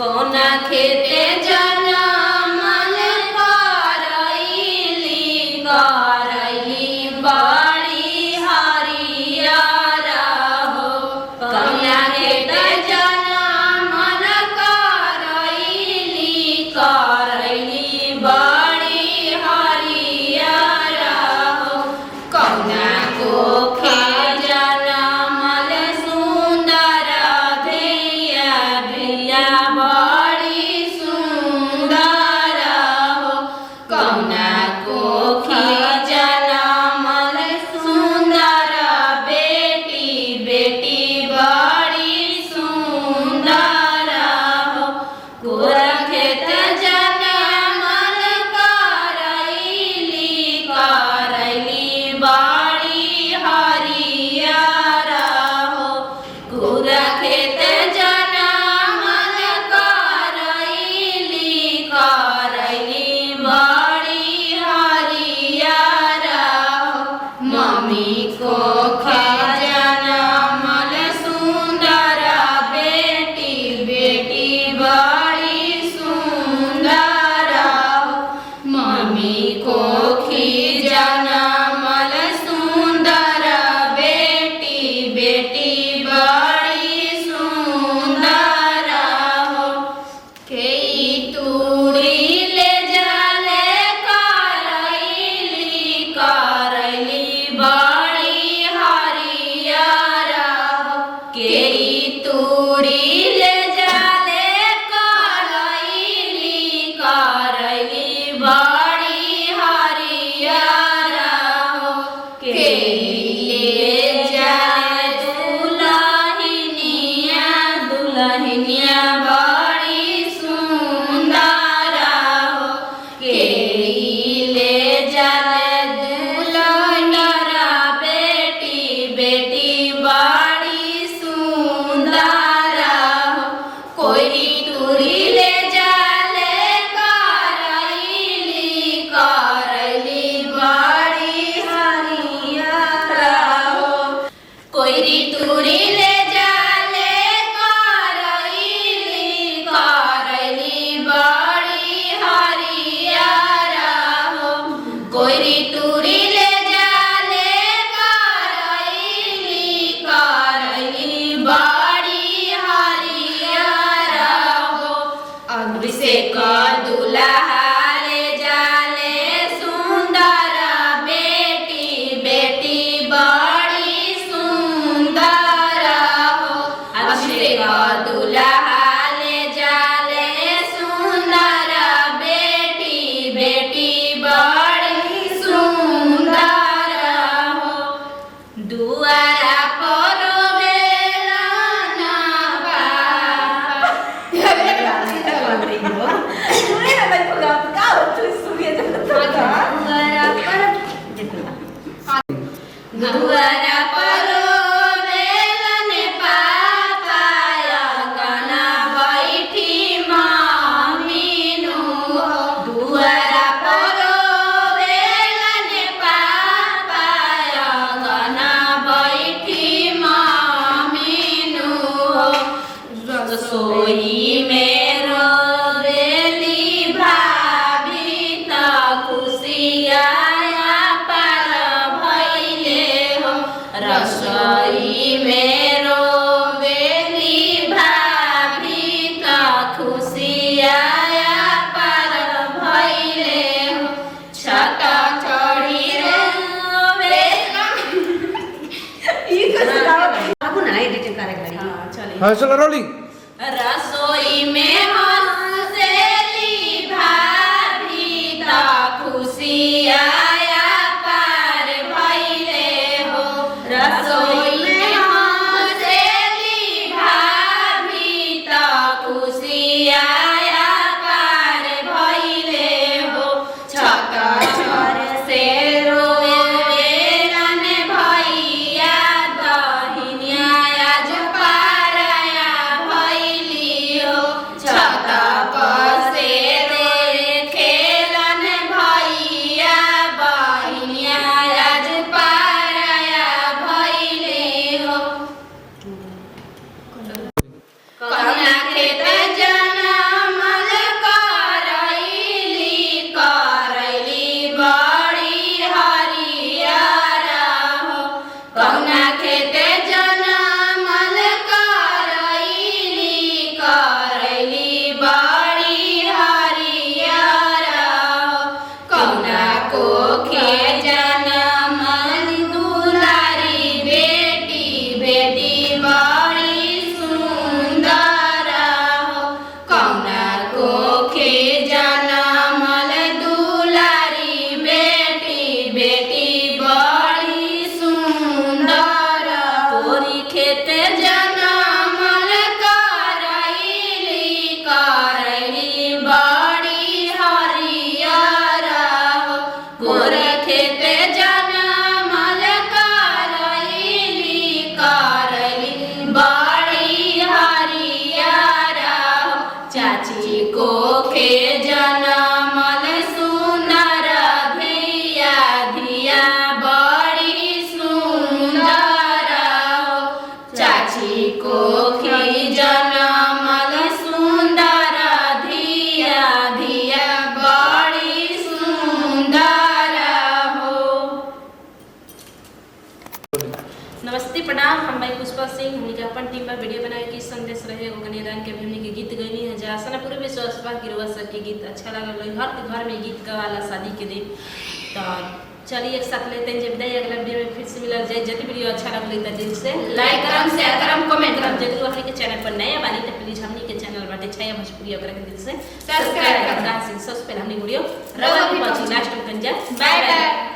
कोना खेते जनमल करैली करैली बड़ी हरियर हो। कोना खेते जनमल करैली करैली बड़ी हरियर हो। कोना कोखे जनमल सुंदर धिया धिया बड़ी सुंदर हो। कोना कोखे जनमल सुंदर बेटी बेटी बड़ी सुंदर हो। गोरा खेत जनमल करैली करैली बड़ी हरियर हो। गोरा खेत जनमल करैली करैली बड़ी हरियर हो। मम्मी को जनमल सुंदर बेटी बेटी बड़ी सुंदर हो। मम्मी को जनमल सुंदर बेटी बेटी बड़ी सुंदर हो। केई तूड़ी ले जाले करैली करैली बड़ी हरियर हो। केई तूड़ी ले जाले करैली करैली बड़ी हरियर हो। केई ले जाले दुल्हनिया दुल्हनिया बड़ी सुंदर हो। केई ले जाले दुल्हनिया बेटी बेटी बड़ी सुंदर हो। कोई तुरी ले जाले करैली करैली बड़ी हरियर हो। कोई तुरी ले जाले करैली करैली बड़ी हरियर हो। कोई तुरी ले जाले करैली करैली बड़ी हरियर हो। अभिषेक दुल्हा ले जाले सुंदर बेटी बेटी बड़ी सुंदर हो। अभिषेक दुल्हा ले जाले सुंदर बेटी बेटी बड़ी सुंदर हो। दुआरा पर बेलना दुआरा पर बेलन पापाया गना बैठी मामीनु हो। दुआरा पर बेलन पापाया गना बैठी मामीनु हो। रसोई में रोवेली भाभी त खुशियाया पर भइले हो। रसोई में रोवेली भाभी त खुशियाया पर भइले हो। छत चढ़ी रोवे हाँ चलो रोलिंग। रसोई में हंसेली भाभी त खुशियाया पार भइले हो। रसोई में हंसेली भाभी त खुशियाया पार भइले हो। छत चढ़ से रोवेलन भैया दहिनिया आज पाराया भइली हो। छत पर से खेलन भैया चाची कोखे जनमल सुंदर धिया धिया बड़ी सुंदर हो चाची कोखे जनमल सुंदर धिया धिया बड़ी सुंदर हो। नमस्ते प्रणाम, हम भाई पुष्पा सिंह हमनी के अपन टीम पर वीडियो बनाए की संदेश रहे वो कन्यादान के हमनी के गीत गईनी है जा आसन पूरे विश्वास बा कि रोवा सब के गीत अच्छा लागल रही। हर के घर में गीत गवाला शादी के दिन। तो चलिए एक साथ लेते हैं जब दे अगला वीडियो में फिर से मिलल जाए। यदि वीडियो अच्छा लगल त दिल से लाइक करम शेयर करम कमेंट करम। यदि हमनी के चैनल पर नया बानी त प्लीज हमनी के चैनल बाटे छाया भोजपुरी ओकरा के दिल से सब्सक्राइब कर दा। सबसे पहले हमनी वीडियो रवा भी पहुंची लास्ट में कंजा। By by.